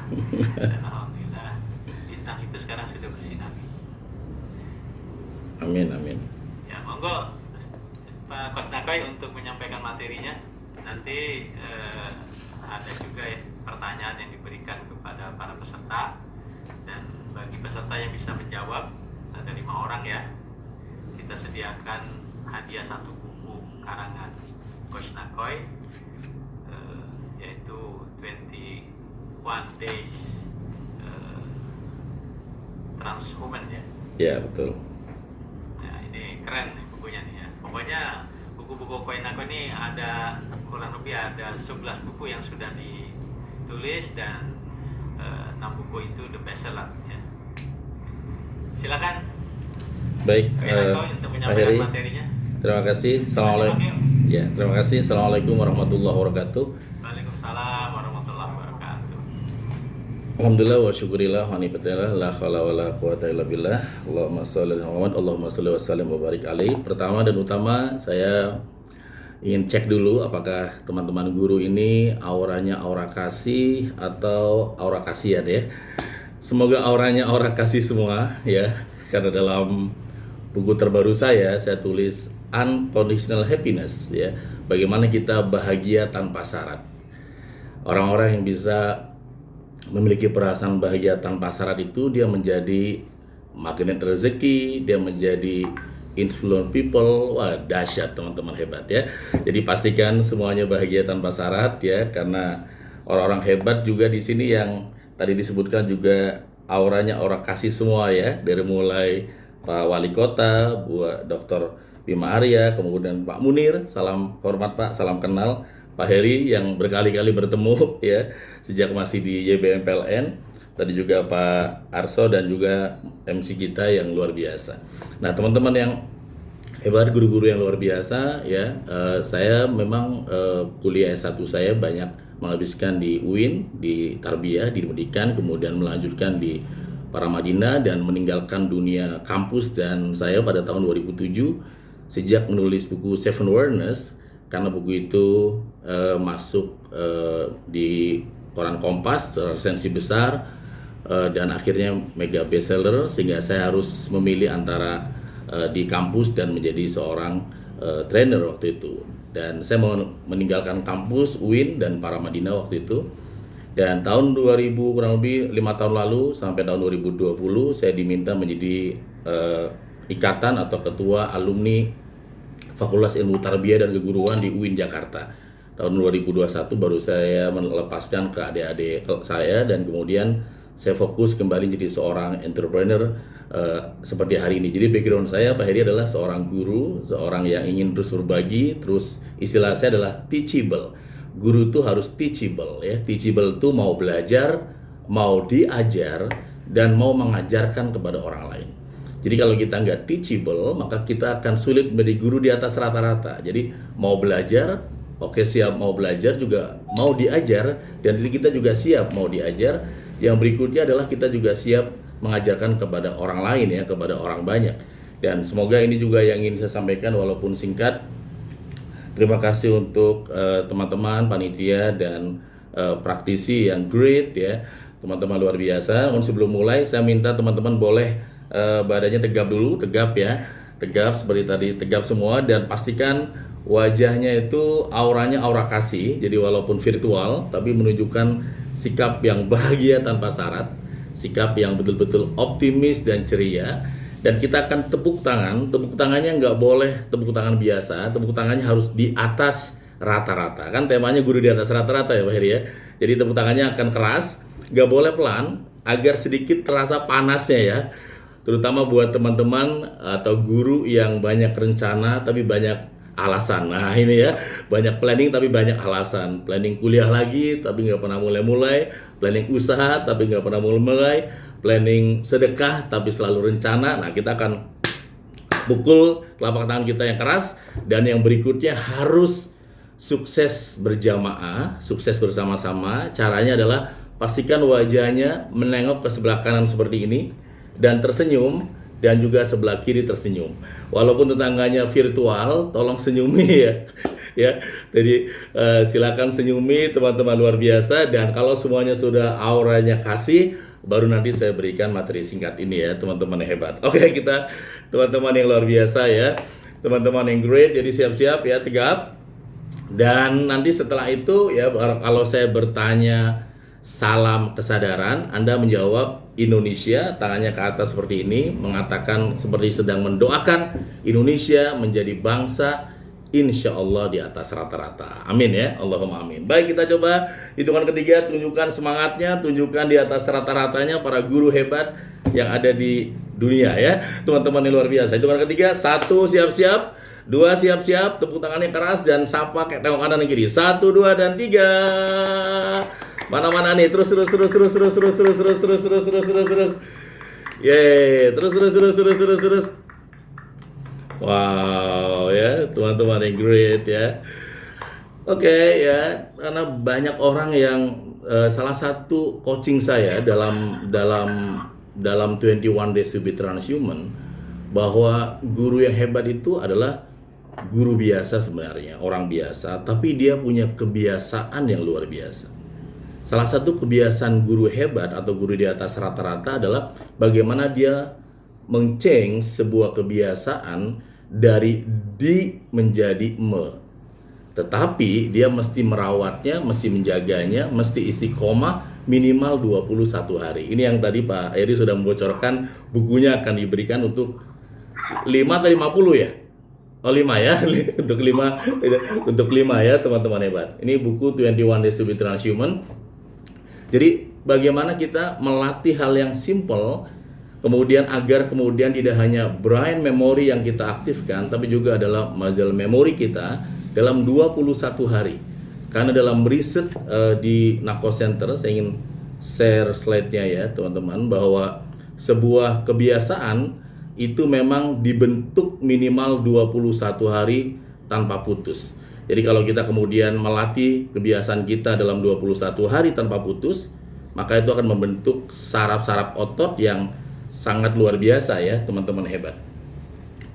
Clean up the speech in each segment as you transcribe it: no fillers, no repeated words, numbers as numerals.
Dan alhamdulillah bintang itu sekarang sudah bersinar. Amin, amin. Ya, monggo Pak Kosnakoy untuk menyampaikan materinya. Nanti ada juga ya pertanyaan yang diberikan kepada para peserta, dan bagi peserta yang bisa menjawab ada 5 orang ya, kita sediakan hadiah 1 buku karangan Coach Nakoy, yaitu 21 Days Transhuman ya. Ya, betul. Nah, ini keren nih bukunya nih ya. Pokoknya buku-buku Coach Nakoy ini ada kurang lebih ada 11 buku yang sudah ditulis, dan 6 buku itu the best seller ya. Silakan Baik, Coach Nakoy untuk Pak menyampaikan Heri. materinya. Terima kasih. Assalamualaikum. Ya, terima kasih. Assalamualaikum warahmatullahi wabarakatuh. Waalaikumsalam warahmatullahi wabarakatuh. Alhamdulillah wa syukurillah wa ni'matillah la haula wala quwata illa billah. Allahumma shalli ala Muhammad, Allahumma shalli wa sallim wa barik alaihi. Pertama dan utama saya ingin cek dulu apakah teman-teman guru ini auranya aura kasih atau aura kasihan ya. Semoga auranya aura kasih semua ya. Karena dalam buku terbaru saya tulis Unconditional Happiness ya. Bagaimana kita bahagia tanpa syarat. Orang-orang yang bisa memiliki perasaan bahagia tanpa syarat itu dia menjadi magnet rezeki, dia menjadi influence people. Wah, dahsyat teman-teman, hebat ya. Jadi pastikan semuanya bahagia tanpa syarat ya, karena orang-orang hebat juga di sini yang tadi disebutkan juga auranya aura kasih semua ya, dari mulai Pak Wali Kota, Bu Dr. Bima Arya, kemudian Pak Munir, salam hormat Pak, salam kenal. Pak Heri yang berkali-kali bertemu ya sejak masih di YBM PLN. Tadi juga Pak Arso dan juga MC kita yang luar biasa. Nah, teman-teman yang hebat, guru-guru yang luar biasa ya, saya memang kuliah S1 saya banyak menghabiskan di UIN, di Tarbiyah, di pendidikan, kemudian melanjutkan di Paramadina dan meninggalkan dunia kampus. Dan saya pada tahun 2007 sejak menulis buku Seven Awareness, karena buku itu masuk di koran Kompas, resensi besar, dan akhirnya mega bestseller, sehingga saya harus memilih antara di kampus dan menjadi seorang trainer waktu itu. Dan saya mau meninggalkan kampus UIN dan Paramadina waktu itu. Dan tahun 2000, kurang lebih 5 tahun lalu sampai tahun 2020 saya diminta menjadi ikatan atau ketua alumni Fakultas Ilmu Tarbiyah dan Keguruan di UIN Jakarta. Tahun 2021 baru saya melepaskan ke adik-adik saya, dan kemudian saya fokus kembali jadi seorang entrepreneur seperti hari ini. Jadi background saya, Pak Heri, adalah seorang guru, seorang yang ingin terus berbagi, terus istilah saya adalah teachable. Guru itu harus teachable ya. Teachable itu mau belajar, mau diajar, dan mau mengajarkan kepada orang lain. Jadi kalau kita nggak teachable, maka kita akan sulit menjadi guru di atas rata-rata. Jadi mau belajar, oke siap mau belajar, juga mau diajar, dan diri kita juga siap mau diajar. Yang berikutnya adalah kita juga siap mengajarkan kepada orang lain ya, kepada orang banyak. Dan semoga ini juga yang ingin saya sampaikan walaupun singkat. Terima kasih untuk teman-teman panitia dan praktisi yang great ya, teman-teman luar biasa. Namun sebelum mulai saya minta teman-teman boleh badannya tegap dulu, tegap ya, tegap seperti tadi, tegap semua, dan pastikan wajahnya itu auranya aura kasih. Jadi walaupun virtual tapi menunjukkan sikap yang bahagia tanpa syarat, sikap yang betul-betul optimis dan ceria. Dan kita akan tepuk tangan, tepuk tangannya nggak boleh tepuk tangan biasa, tepuk tangannya harus di atas rata-rata. Kan temanya guru di atas rata-rata ya Pak Heri ya. Jadi tepuk tangannya akan keras, nggak boleh pelan, agar sedikit terasa panasnya ya. Terutama buat teman-teman atau guru yang banyak rencana tapi banyak alasan. Nah ini ya, banyak planning tapi banyak alasan. Planning kuliah lagi tapi nggak pernah mulai-mulai, planning usaha tapi nggak pernah mulai-mulai, planning sedekah tapi selalu rencana. Nah kita akan pukul telapak tangan kita yang keras, dan yang berikutnya harus sukses berjamaah, sukses bersama-sama. Caranya adalah pastikan wajahnya menengok ke sebelah kanan seperti ini dan tersenyum, dan juga sebelah kiri tersenyum. Walaupun tetangganya virtual, tolong senyumi ya. Ya, jadi silakan senyumi teman-teman luar biasa, dan kalau semuanya sudah auranya kasih, baru nanti saya berikan materi singkat ini ya teman-teman yang hebat. Oke, kita teman-teman yang luar biasa ya, teman-teman yang great, jadi siap-siap ya, tegap. Dan nanti setelah itu ya, kalau saya bertanya salam kesadaran, Anda menjawab Indonesia, tangannya ke atas seperti ini, mengatakan seperti sedang mendoakan Indonesia menjadi bangsa insya Allah di atas rata-rata. Amin ya, Allahumma amin. Baik, kita coba hitungan ketiga, tunjukkan semangatnya, tunjukkan di atas rata-ratanya para guru hebat yang ada di dunia ya, teman-teman yang luar biasa. Hitungan ketiga, 1 siap-siap, 2 siap-siap, tepuk tangannya keras dan sapa kayak tengok kanan dan kiri. 1, 2 dan 3. Mana-mana nih, terus. Yeay, terus. Wow ya, teman-teman yang great ya. Oke ya, karena banyak orang yang salah satu coaching saya dalam 21 Days to be Transhuman, bahwa guru yang hebat itu adalah guru biasa sebenarnya, orang biasa, tapi dia punya kebiasaan yang luar biasa. Salah satu kebiasaan guru hebat atau guru di atas rata-rata adalah bagaimana dia meng-change sebuah kebiasaan dari di menjadi me. Tetapi dia mesti merawatnya, mesti menjaganya, mesti istiqomah minimal 21 hari. Ini yang tadi Pak Eri sudah membocorkan, bukunya akan diberikan untuk 5 atau 50 ya? Oh 5 ya, untuk 5 ya teman-teman hebat. Ini buku 21 Days to be Transhuman. Jadi bagaimana kita melatih hal yang simple, kemudian agar kemudian tidak hanya brain memory yang kita aktifkan, tapi juga adalah muscle memory kita dalam 21 hari. Karena dalam riset di Narcos Center, saya ingin share slide-nya ya teman-teman, bahwa sebuah kebiasaan itu memang dibentuk minimal 21 hari tanpa putus. Jadi kalau kita kemudian melatih kebiasaan kita dalam 21 hari tanpa putus, maka itu akan membentuk saraf-saraf otot yang sangat luar biasa ya teman-teman hebat.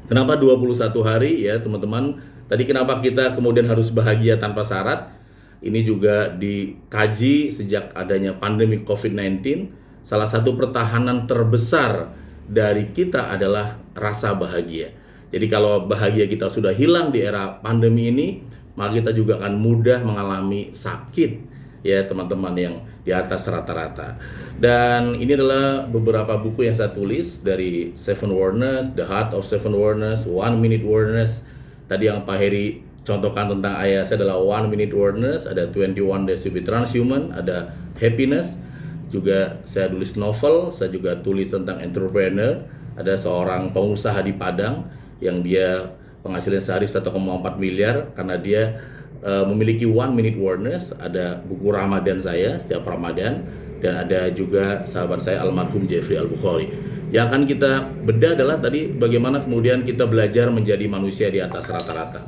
Kenapa 21 hari ya teman-teman? Tadi kenapa kita kemudian harus bahagia tanpa syarat? Ini juga dikaji sejak adanya pandemi COVID-19. Salah satu pertahanan terbesar dari kita adalah rasa bahagia. Jadi kalau bahagia kita sudah hilang di era pandemi ini, maka kita juga akan mudah mengalami sakit ya teman-teman yang di atas rata-rata. Dan ini adalah beberapa buku yang saya tulis, dari Seven Awareness, The Heart of Seven Awareness, 1 Minute Awareness. Tadi yang Pak Heri contohkan tentang ayah saya adalah 1 Minute Awareness, ada 21 Days to be Transhuman, ada Happiness. Juga saya tulis novel, saya juga tulis tentang entrepreneur. Ada seorang pengusaha di Padang yang dia penghasilan sehari 1,4 miliar karena dia memiliki 1 Minute Awareness. Ada buku Ramadan saya setiap Ramadan, dan ada juga sahabat saya almarhum Jeffrey Al-Bukhari. Yang akan kita bedah adalah tadi bagaimana kemudian kita belajar menjadi manusia di atas rata-rata.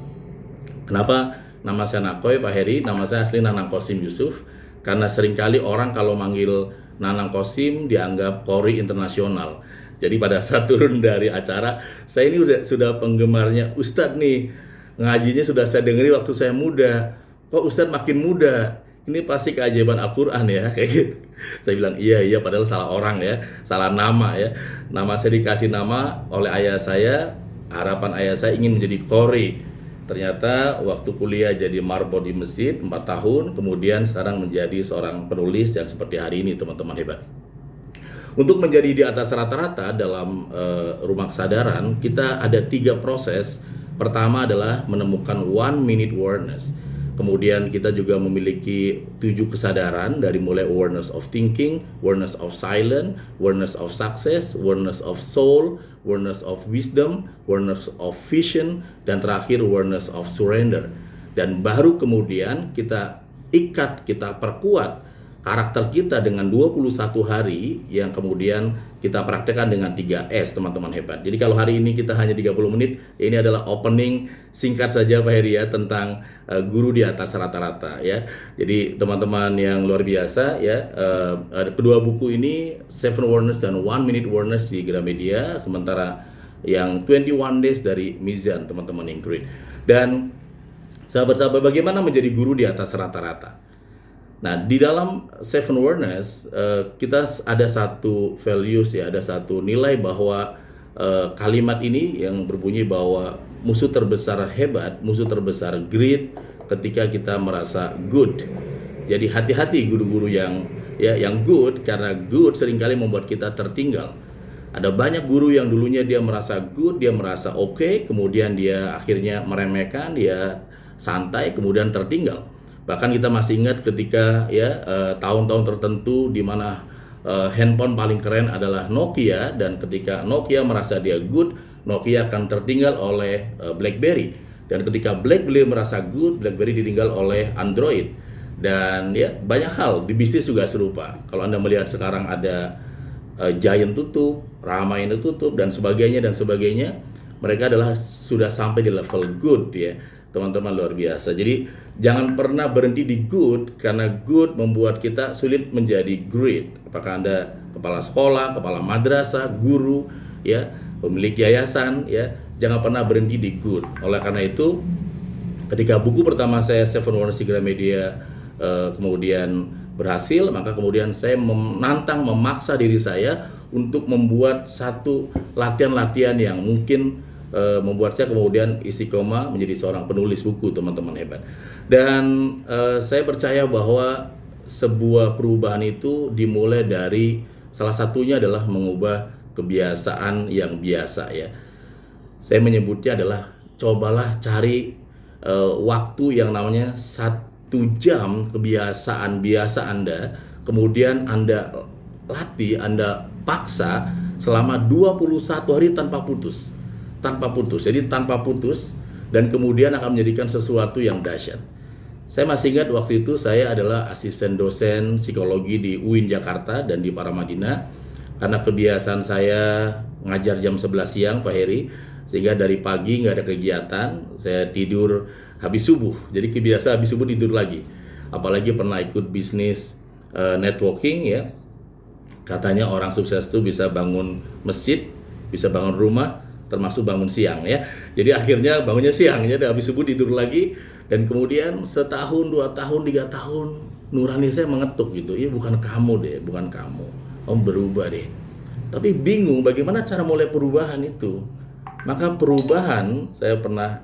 Kenapa nama saya Nakoy, Pak Heri? Nama saya asli Nanang Kosim Yusuf, karena seringkali orang kalau manggil Nanang Kosim dianggap Kori internasional. Jadi pada saat turun dari acara, saya ini sudah penggemarnya Ustadz nih, ngajinya sudah saya dengeri waktu saya muda. Kok Ustadz makin muda? Ini pasti keajaiban Al-Quran ya, kayak gitu. Saya bilang iya, padahal salah orang ya, salah nama ya. Nama saya dikasih nama oleh ayah saya, harapan ayah saya ingin menjadi Kori. Ternyata waktu kuliah jadi marbot di masjid 4 tahun, kemudian sekarang menjadi seorang penulis yang seperti hari ini teman-teman hebat. Untuk menjadi di atas rata-rata dalam rumah kesadaran, kita ada 3 proses. Pertama adalah menemukan 1 Minute Awareness. Kemudian kita juga memiliki 7 kesadaran, dari mulai awareness of thinking, awareness of silence, awareness of success, awareness of soul, awareness of wisdom, awareness of vision, dan terakhir awareness of surrender. Dan baru kemudian kita ikat, kita perkuat karakter kita dengan 21 hari yang kemudian kita praktekkan dengan 3S, teman-teman hebat. Jadi kalau hari ini kita hanya 30 menit, ini adalah opening singkat saja Pak Heri ya, tentang guru di atas rata-rata ya. Jadi teman-teman yang luar biasa ya, kedua buku ini, 7 Awareness dan 1 Minute Awareness di Gramedia, sementara yang 21 Days dari Mizan, teman-teman yang great. Dan sahabat-sahabat, bagaimana menjadi guru di atas rata-rata? Nah, di dalam 7 Awareness, kita ada satu values ya, ada satu nilai bahwa kalimat ini yang berbunyi bahwa musuh terbesar hebat, musuh terbesar greed ketika kita merasa good. Jadi hati-hati guru-guru yang good, karena good seringkali membuat kita tertinggal. Ada banyak guru yang dulunya dia merasa good, dia merasa oke, kemudian dia akhirnya meremehkan, dia santai, kemudian tertinggal. Bahkan kita masih ingat ketika tahun-tahun tertentu di mana handphone paling keren adalah Nokia, dan ketika Nokia merasa dia good, Nokia akan tertinggal oleh BlackBerry. Dan ketika BlackBerry merasa good, BlackBerry ditinggal oleh Android. Dan ya banyak hal di bisnis juga serupa. Kalau Anda melihat sekarang ada Giant tutup, Ramayana tutup, dan sebagainya, mereka adalah sudah sampai di level good ya. Teman-teman luar biasa. Jadi jangan pernah berhenti di good, karena good membuat kita sulit menjadi great. Apakah Anda kepala sekolah, kepala madrasah, guru, ya, pemilik yayasan, ya, jangan pernah berhenti di good. Oleh karena itu, ketika buku pertama saya 7 Awareness di Gramedia kemudian berhasil, maka kemudian saya memaksa diri saya untuk membuat satu latihan-latihan yang mungkin membuat saya kemudian istiqomah menjadi seorang penulis buku, teman-teman hebat. Dan saya percaya bahwa sebuah perubahan itu dimulai dari, salah satunya adalah mengubah kebiasaan yang biasa ya. Saya menyebutnya adalah cobalah cari waktu yang namanya 1 jam kebiasaan biasa Anda, kemudian Anda latih, Anda paksa selama 21 hari tanpa putus. Jadi tanpa putus, dan kemudian akan menjadikan sesuatu yang dahsyat. Saya masih ingat waktu itu saya adalah asisten dosen psikologi di UIN Jakarta dan di Paramadina. Karena kebiasaan saya ngajar jam 11 siang Pak Heri, sehingga dari pagi nggak ada kegiatan, saya tidur habis subuh. Jadi kebiasaan habis subuh tidur lagi. Apalagi pernah ikut bisnis networking ya. Katanya orang sukses itu bisa bangun masjid, bisa bangun rumah, termasuk bangun siang ya. Jadi akhirnya bangunnya siang ya, habis subuh tidur lagi, dan kemudian setahun, 2 tahun, 3 tahun nurani saya mengetuk gitu. Iya, bukan kamu deh, bukan kamu. Om berubah deh. Tapi bingung bagaimana cara mulai perubahan itu. Maka perubahan, saya pernah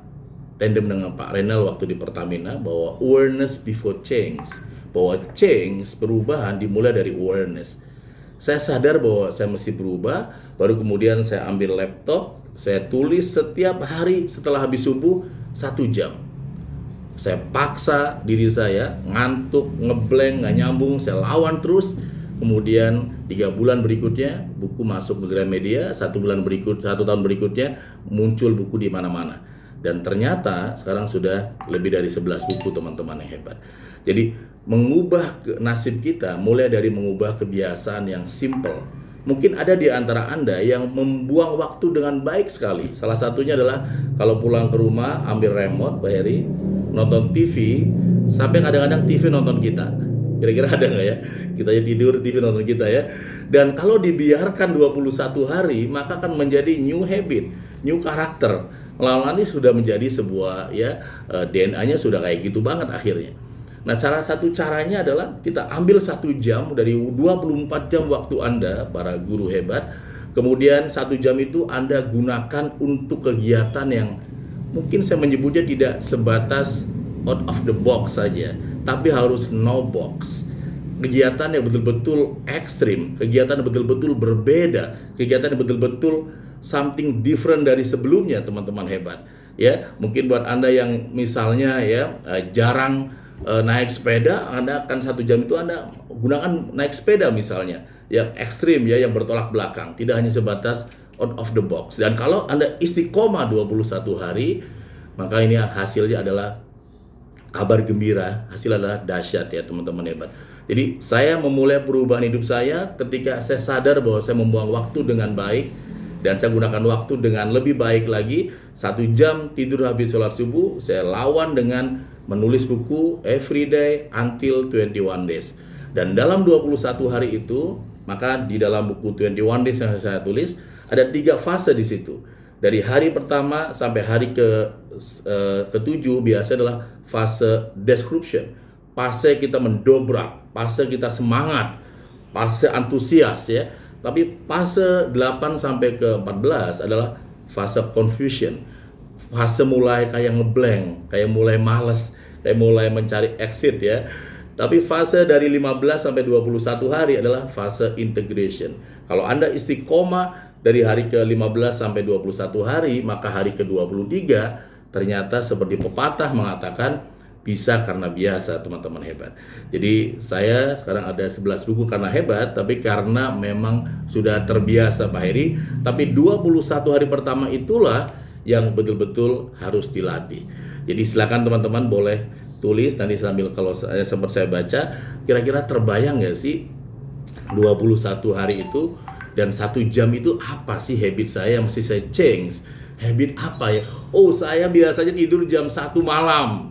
tandem dengan Pak Renal waktu di Pertamina bahwa awareness before change. Bahwa change, perubahan dimulai dari awareness. Saya sadar bahwa saya mesti berubah, baru kemudian saya ambil laptop, saya tulis setiap hari setelah habis subuh 1 jam. Saya paksa diri saya, ngantuk, ngeblank, nggak nyambung, saya lawan terus. Kemudian 3 bulan berikutnya buku masuk ke Gramedia, 1 tahun berikutnya muncul buku di mana-mana. Dan ternyata sekarang sudah lebih dari 11 buku, teman-teman yang hebat. Jadi mengubah nasib kita mulai dari mengubah kebiasaan yang simple. Mungkin ada di antara Anda yang membuang waktu dengan baik sekali. Salah satunya adalah kalau pulang ke rumah ambil remote, Pak Heri, nonton TV, sampai kadang-kadang TV nonton kita. Kira-kira ada nggak ya? Kita tidur, TV nonton kita ya. Dan kalau dibiarkan 21 hari, maka akan menjadi new habit, new karakter. Lama-lama ini sudah menjadi sebuah DNA-nya sudah kayak gitu banget akhirnya. Nah, salah satu caranya adalah kita ambil 1 jam dari 24 jam waktu Anda, para guru hebat. Kemudian 1 jam itu Anda gunakan untuk kegiatan yang mungkin saya menyebutnya tidak sebatas out of the box saja, tapi harus no box. Kegiatan yang betul-betul ekstrim, kegiatan yang betul-betul berbeda, kegiatan yang betul-betul something different dari sebelumnya, teman-teman hebat. Ya, mungkin buat Anda yang misalnya jarang naik sepeda, Anda akan 1 jam itu Anda gunakan naik sepeda misalnya, yang ekstrim ya, yang bertolak belakang, tidak hanya sebatas out of the box. Dan kalau Anda istiqomah 21 hari, maka ini hasilnya adalah kabar gembira, hasil adalah dahsyat ya, teman-teman hebat. Jadi saya memulai perubahan hidup saya ketika saya sadar bahwa saya membuang waktu dengan baik, dan saya gunakan waktu dengan lebih baik lagi. 1 jam tidur habis sholat subuh, saya lawan dengan menulis buku everyday until 21 days. Dan dalam 21 hari itu, maka di dalam buku 21 days yang saya tulis, ada 3 fase di situ. Dari hari pertama sampai hari ke-7 biasa adalah fase description. Fase kita mendobrak, fase kita semangat, fase antusias ya. Tapi fase 8 sampai ke 14 adalah fase confusion. Fase mulai kayak ngeblank, kayak mulai males, kayak mulai mencari exit ya. Tapi fase dari 15 sampai 21 hari adalah fase integration. Kalau Anda istiqomah dari hari ke-15 sampai 21 hari, maka hari ke-23 ternyata seperti pepatah mengatakan bisa karena biasa, teman-teman hebat. Jadi saya sekarang ada 11 buku karena hebat, tapi karena memang sudah terbiasa Pak Heri. Tapi 21 hari pertama itulah yang betul-betul harus dilatih. Jadi silakan teman-teman boleh tulis nanti sambil kalau sempat saya baca, kira-kira terbayang nggak sih 21 hari itu dan 1 jam itu apa sih habit saya yang mesti saya change? Habit apa ya? Oh, saya biasanya tidur jam 1 malam.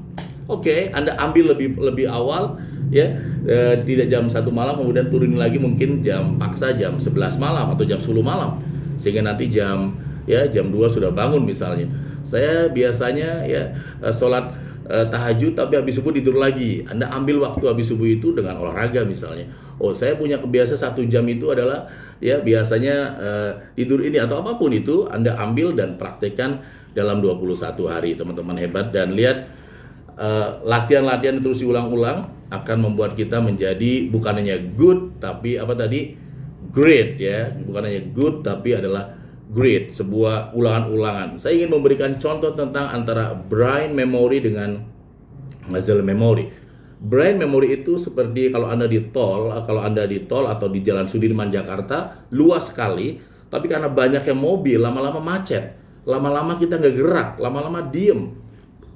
Oke, Anda ambil lebih awal ya, tidak jam 1 malam, kemudian turunin lagi mungkin paksa jam 11 malam atau jam 10 malam. Sehingga nanti jam 2 sudah bangun misalnya. Saya biasanya ya sholat tahajud tapi habis subuh tidur lagi. Anda ambil waktu habis subuh itu dengan olahraga misalnya. Oh, saya punya kebiasaan 1 jam itu adalah ya biasanya tidur ini atau apapun itu Anda ambil dan praktekkan dalam 21 hari teman-teman hebat. Dan lihat latihan-latihan terus diulang-ulang akan membuat kita menjadi bukan hanya good tapi great ya. Bukan hanya good tapi adalah great, sebuah ulangan-ulangan. Saya ingin memberikan contoh tentang antara brain memory dengan muscle memory. Brain memory itu seperti kalau Anda di tol atau di Jalan Sudirman Jakarta, luas sekali, tapi karena banyaknya mobil, lama-lama macet. Lama-lama kita nggak gerak, lama-lama diem.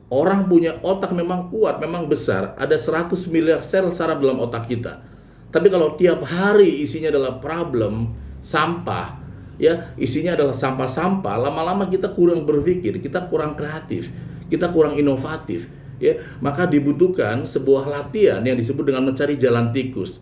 Orang punya otak memang kuat, memang besar. Ada 100 miliar sel saraf dalam otak kita. Tapi kalau tiap hari isinya adalah problem, sampah, ya isinya adalah sampah-sampah, lama-lama kita kurang berpikir, kita kurang kreatif, kita kurang inovatif ya. Maka dibutuhkan sebuah latihan yang disebut dengan mencari jalan tikus.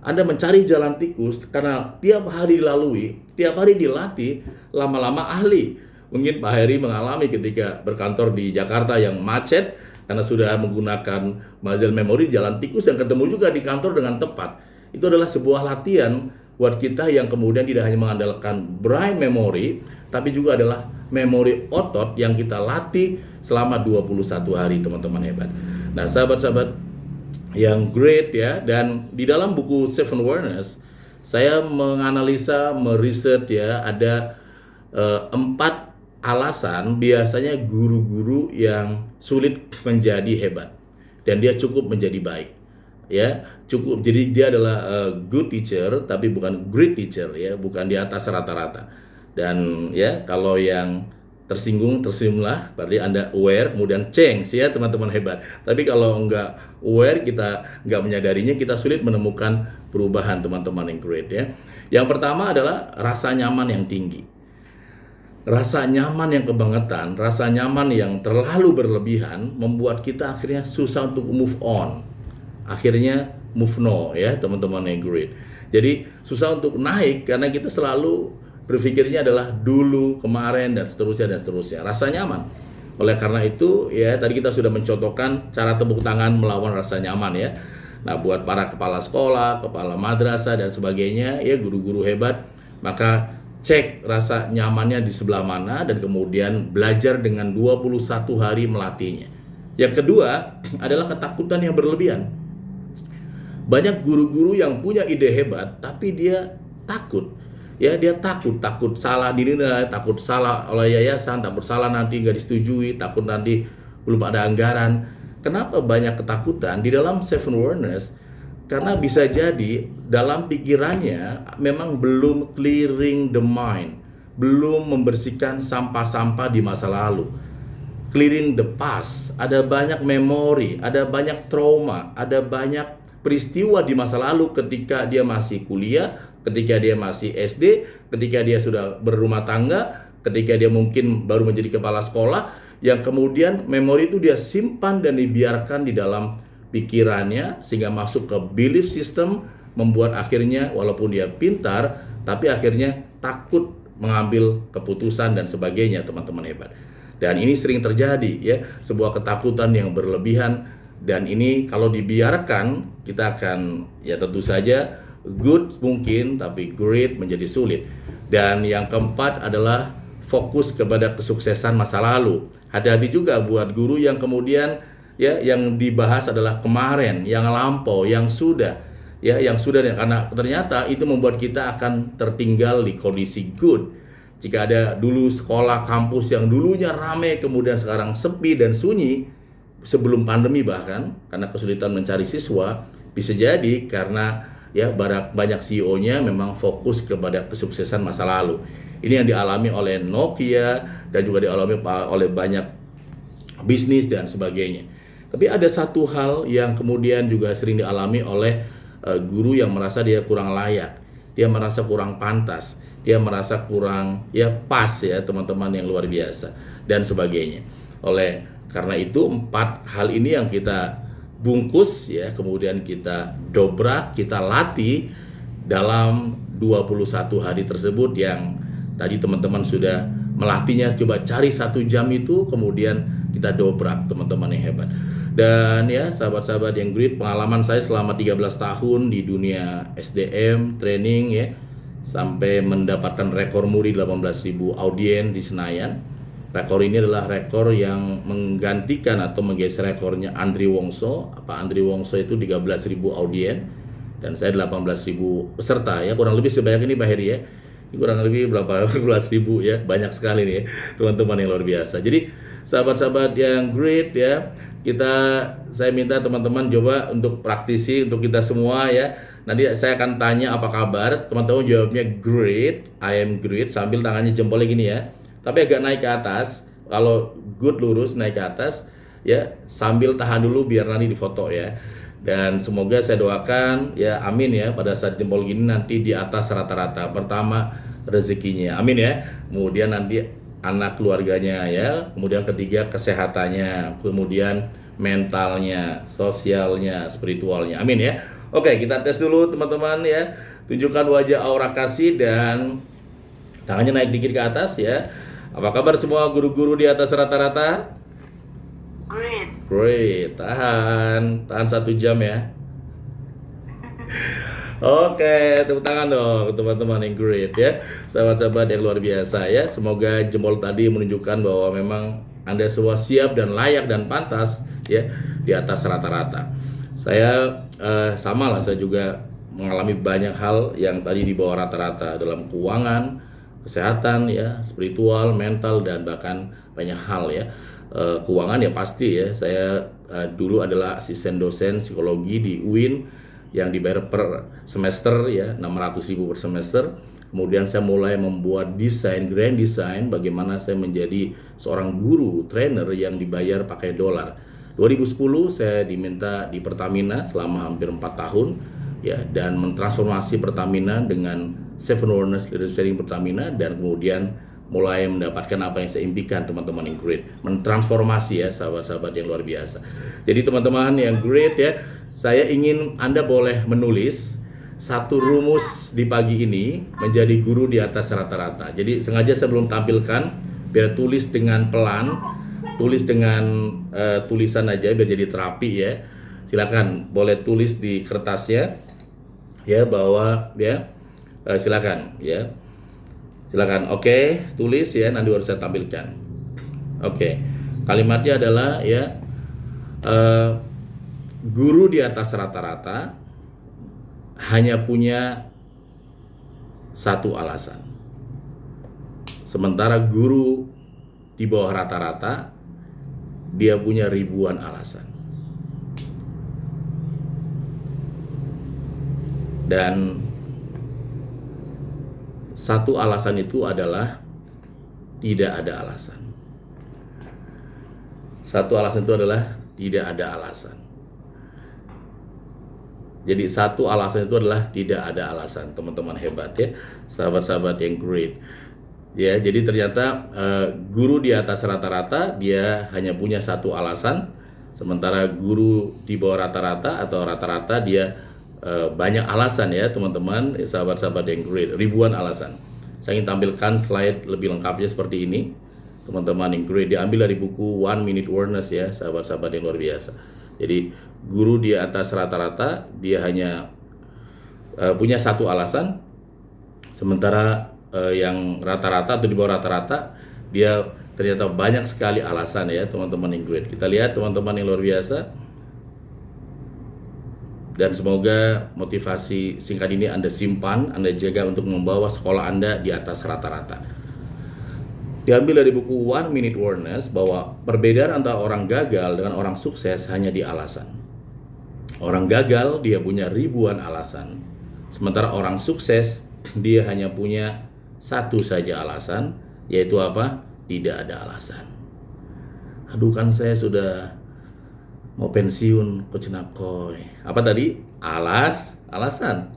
Anda mencari jalan tikus karena tiap hari dilalui, tiap hari dilatih, lama-lama ahli. Mungkin Pak Heri mengalami ketika berkantor di Jakarta yang macet karena sudah menggunakan muscle memory, jalan tikus yang ketemu juga di kantor dengan tepat. Itu adalah sebuah latihan buat kita yang kemudian tidak hanya mengandalkan brain memory, tapi juga adalah memori otot yang kita latih selama 21 hari teman-teman hebat. Nah sahabat-sahabat yang great ya, dan di dalam buku Seven Awareness, saya menganalisa, meriset ya, ada 4 alasan biasanya guru-guru yang sulit menjadi hebat, dan dia cukup menjadi baik. Ya, cukup. Jadi dia adalah good teacher tapi bukan great teacher ya, bukan di atas rata-rata. Dan ya, kalau yang tersinggunglah, berarti Anda aware kemudian change ya teman-teman hebat. Tapi kalau enggak aware, kita enggak menyadarinya, kita sulit menemukan perubahan teman-teman yang great ya. Yang pertama adalah rasa nyaman yang tinggi. Rasa nyaman yang kebangetan, rasa nyaman yang terlalu berlebihan membuat kita akhirnya susah untuk move on. Akhirnya move no ya teman-teman yang great. Jadi susah untuk naik karena kita selalu berpikirnya adalah dulu, kemarin, dan seterusnya. Rasa nyaman. Oleh karena itu ya, tadi kita sudah mencontohkan cara tepuk tangan melawan rasa nyaman ya. Nah buat para kepala sekolah, kepala madrasah dan sebagainya ya, guru-guru hebat, maka cek rasa nyamannya di sebelah mana dan kemudian belajar dengan 21 hari melatihnya. Yang kedua adalah ketakutan yang berlebihan. Banyak guru-guru yang punya ide hebat tapi dia takut. Ya, dia takut salah dinilai, takut salah oleh yayasan, takut salah nanti nggak disetujui, takut nanti belum ada anggaran. Kenapa banyak ketakutan di dalam Seven Awareness? Karena bisa jadi dalam pikirannya memang belum clearing the mind, belum membersihkan sampah-sampah di masa lalu. Clearing the past, ada banyak memori, ada banyak trauma, ada banyak peristiwa di masa lalu ketika dia masih kuliah, ketika dia masih SD, ketika dia sudah berumah tangga, ketika dia mungkin baru menjadi kepala sekolah, yang kemudian memori itu dia simpan dan dibiarkan di dalam pikirannya sehingga masuk ke belief system, membuat akhirnya walaupun dia pintar tapi akhirnya takut mengambil keputusan dan sebagainya, teman-teman hebat. Dan ini sering terjadi ya, sebuah ketakutan yang berlebihan, dan ini kalau dibiarkan kita akan ya tentu saja good mungkin tapi great menjadi sulit. Dan yang keempat adalah fokus kepada kesuksesan masa lalu. Hati-hati juga buat guru yang kemudian ya yang dibahas adalah kemarin, yang lampau, yang sudah karena ternyata itu membuat kita akan tertinggal di kondisi good. Jika ada dulu sekolah kampus yang dulunya ramai kemudian sekarang sepi dan sunyi sebelum pandemi bahkan karena kesulitan mencari siswa, bisa jadi karena ya banyak CEO-nya memang fokus kepada kesuksesan masa lalu. Ini yang dialami oleh Nokia dan juga dialami oleh banyak bisnis dan sebagainya. Tapi ada satu hal yang kemudian juga sering dialami oleh guru yang merasa dia kurang layak, dia merasa kurang pantas, dia merasa kurang ya pas ya teman-teman yang luar biasa dan sebagainya. Oleh karena itu 4 hal ini yang kita bungkus ya, kemudian kita dobrak, kita latih dalam 21 hari tersebut yang tadi teman-teman sudah melatihnya. Coba cari 1 jam itu kemudian kita dobrak, teman-teman yang hebat. Dan ya sahabat-sahabat yang great, pengalaman saya selama 13 tahun di dunia SDM training ya, sampai mendapatkan rekor muri 18.000 audiens di Senayan. Rekor ini adalah rekor yang menggantikan atau menggeser rekornya Andri Wongso. Andri Wongso itu 13.000 audiens dan saya 18.000 peserta ya, kurang lebih sebanyak ini Pak Heri ya. Ini kurang lebih berapa 15.000 ya, banyak sekali nih ya, teman-teman yang luar biasa. Jadi sahabat-sahabat yang great ya, saya minta teman-teman coba untuk praktisi untuk kita semua ya. Nanti saya akan tanya apa kabar, teman-teman jawabnya great, I am great sambil tangannya jempolnya gini ya. Tapi agak naik ke atas. Kalau good lurus naik ke atas ya, sambil tahan dulu biar nanti difoto ya. Dan semoga saya doakan ya, amin ya, pada saat jempol gini nanti di atas rata-rata. Pertama rezekinya, amin ya. Kemudian nanti anak keluarganya ya, kemudian ketiga kesehatannya, kemudian mentalnya, sosialnya, spiritualnya, amin ya. Oke, kita tes dulu teman-teman ya. Tunjukkan wajah aura kasih dan tangannya naik dikit ke atas ya. Apa kabar semua guru-guru di atas rata-rata? Great, tahan 1 jam ya. Oke, tepuk tangan dong teman-teman yang great ya, sahabat-sahabat yang luar biasa ya. Semoga jempol tadi menunjukkan bahwa memang Anda semua siap dan layak dan pantas ya di atas rata-rata. Saya sama lah, saya juga mengalami banyak hal yang tadi di bawah rata-rata dalam keuangan, kesehatan ya, spiritual, mental dan bahkan banyak hal ya. Keuangan ya pasti ya, saya dulu adalah asisten dosen psikologi di UIN yang dibayar per semester ya, 600.000 per semester. Kemudian saya mulai membuat grand design bagaimana saya menjadi seorang guru trainer yang dibayar pakai dolar. 2010 saya diminta di Pertamina selama hampir 4 tahun ya, dan mentransformasi Pertamina dengan 7 Warners Leadership Sharing Pertamina, dan kemudian mulai mendapatkan apa yang saya impikan, teman-teman yang great, mentransformasi ya sahabat-sahabat yang luar biasa. Jadi teman-teman yang great ya, saya ingin Anda boleh menulis 1 rumus di pagi ini menjadi guru di atas rata-rata. Jadi sengaja saya belum tampilkan biar tulis dengan pelan, tulis dengan tulisan aja biar jadi terapi ya. Silakan boleh tulis di kertasnya ya, bahwa ya silakan ya. Silakan, oke, tulis ya, nanti baru saya tampilkan. Oke, kalimatnya adalah ya, guru di atas rata-rata hanya punya 1 alasan, sementara guru di bawah rata-rata dia punya ribuan alasan. Dan 1 alasan itu adalah tidak ada alasan. 1 alasan itu adalah tidak ada alasan. Jadi satu alasan itu adalah tidak ada alasan. Teman-teman hebat ya, sahabat-sahabat yang great. Ya, jadi ternyata guru di atas rata-rata dia hanya punya satu alasan, sementara guru di bawah rata-rata atau rata-rata dia banyak alasan ya teman-teman, sahabat-sahabat yang great, ribuan alasan. Saya ingin tampilkan slide lebih lengkapnya seperti ini. Teman-teman yang great diambil dari buku One Minute Awareness ya, sahabat-sahabat yang luar biasa. Jadi guru di atas rata-rata dia hanya punya satu alasan, sementara yang rata-rata atau di bawah rata-rata dia ternyata banyak sekali alasan ya teman-teman yang great. Kita lihat teman-teman yang luar biasa, dan semoga motivasi singkat ini Anda simpan, Anda jaga untuk membawa sekolah Anda di atas rata-rata. Diambil dari buku One Minute Awareness bahwa perbedaan antara orang gagal dengan orang sukses hanya di alasan. Orang gagal dia punya ribuan alasan, sementara orang sukses dia hanya punya satu saja alasan, yaitu apa? Tidak ada alasan. Aduh, kan saya sudah mau pensiun, Coach Nakoy. Apa tadi? Alasan.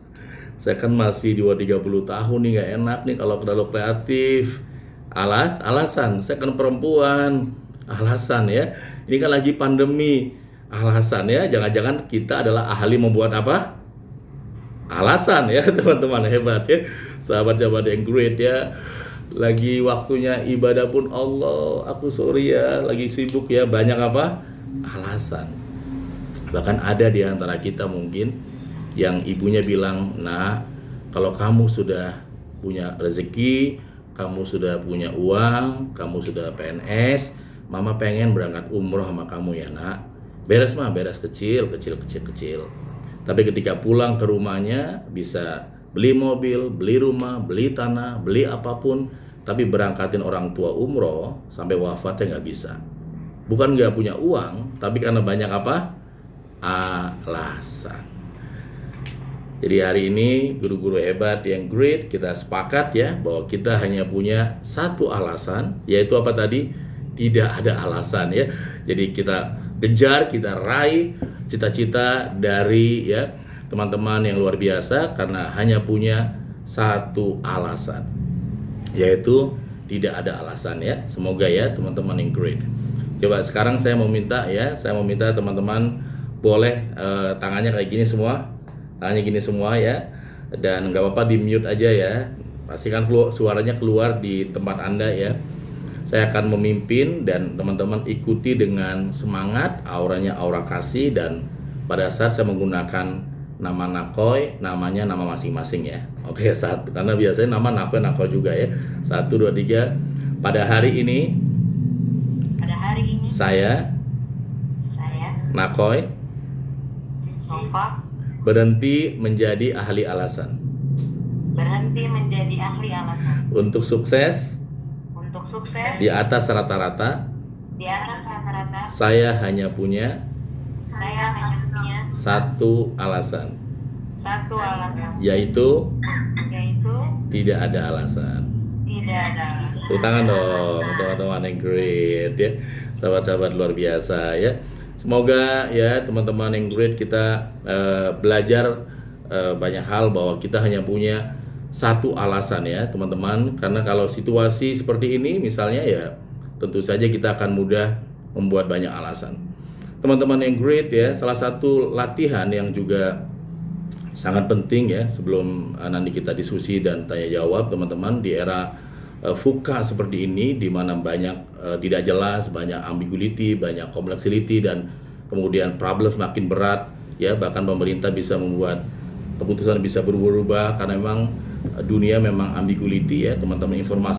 Saya kan masih di bawah 30 tahun nih, nggak enak nih kalau terlalu kreatif. Alasan. Saya kan perempuan. Alasan ya. Ini kan lagi pandemi. Alasan ya. Jangan-jangan kita adalah ahli membuat apa? Alasan ya teman-teman, hebat ya, sahabat-sahabat yang great ya. Lagi waktunya ibadah pun Allah, aku sorry ya, lagi sibuk ya, banyak apa? Alasan. Bahkan ada di antara kita mungkin yang ibunya bilang, nah kalau kamu sudah punya rezeki, kamu sudah punya uang, kamu sudah PNS, mama pengen berangkat umroh sama kamu ya nak. Beres kecil. Tapi ketika pulang ke rumahnya bisa beli mobil, beli rumah, beli tanah, beli apapun, tapi berangkatin orang tua umroh sampai wafatnya nggak bisa. Bukan nggak punya uang, tapi karena banyak apa? Alasan. Jadi hari ini guru-guru hebat yang great, kita sepakat ya bahwa kita hanya punya satu alasan, yaitu apa tadi? Tidak ada alasan ya. Jadi kita kejar, kita raih cita-cita dari ya teman-teman yang luar biasa karena hanya punya satu alasan, yaitu tidak ada alasan ya. Semoga ya teman-teman yang great. Coba sekarang saya mau minta teman-teman boleh tangannya kayak gini semua, ya, dan nggak apa-apa di mute aja ya. Pastikan suaranya keluar di tempat Anda ya. Saya akan memimpin dan teman-teman ikuti dengan semangat, auranya aura kasih, dan pada saat saya menggunakan nama Nakoy, namanya nama masing-masing ya. Oke, satu, karena biasanya nama Nakoy juga ya. 1, 2, 3. Pada hari ini saya Nakoy Nova berhenti menjadi ahli alasan. Untuk sukses di atas rata-rata, saya hanya punya satu alasan, yaitu tidak ada alasan. Tepuk tangan dong teman-teman yang great ya, sahabat-sahabat luar biasa ya. Semoga ya teman-teman yang great kita belajar banyak hal bahwa kita hanya punya satu alasan ya teman-teman. Karena kalau situasi seperti ini misalnya ya tentu saja kita akan mudah membuat banyak alasan. Teman-teman yang great ya, salah satu latihan yang juga sangat penting ya sebelum nanti kita diskusi dan tanya jawab teman-teman di era VUCA seperti ini, di mana banyak tidak jelas, banyak ambiguity, banyak complexity, dan kemudian problem semakin berat ya, bahkan pemerintah bisa membuat keputusan bisa berubah-ubah karena memang dunia memang ambiguity ya teman-teman, informasi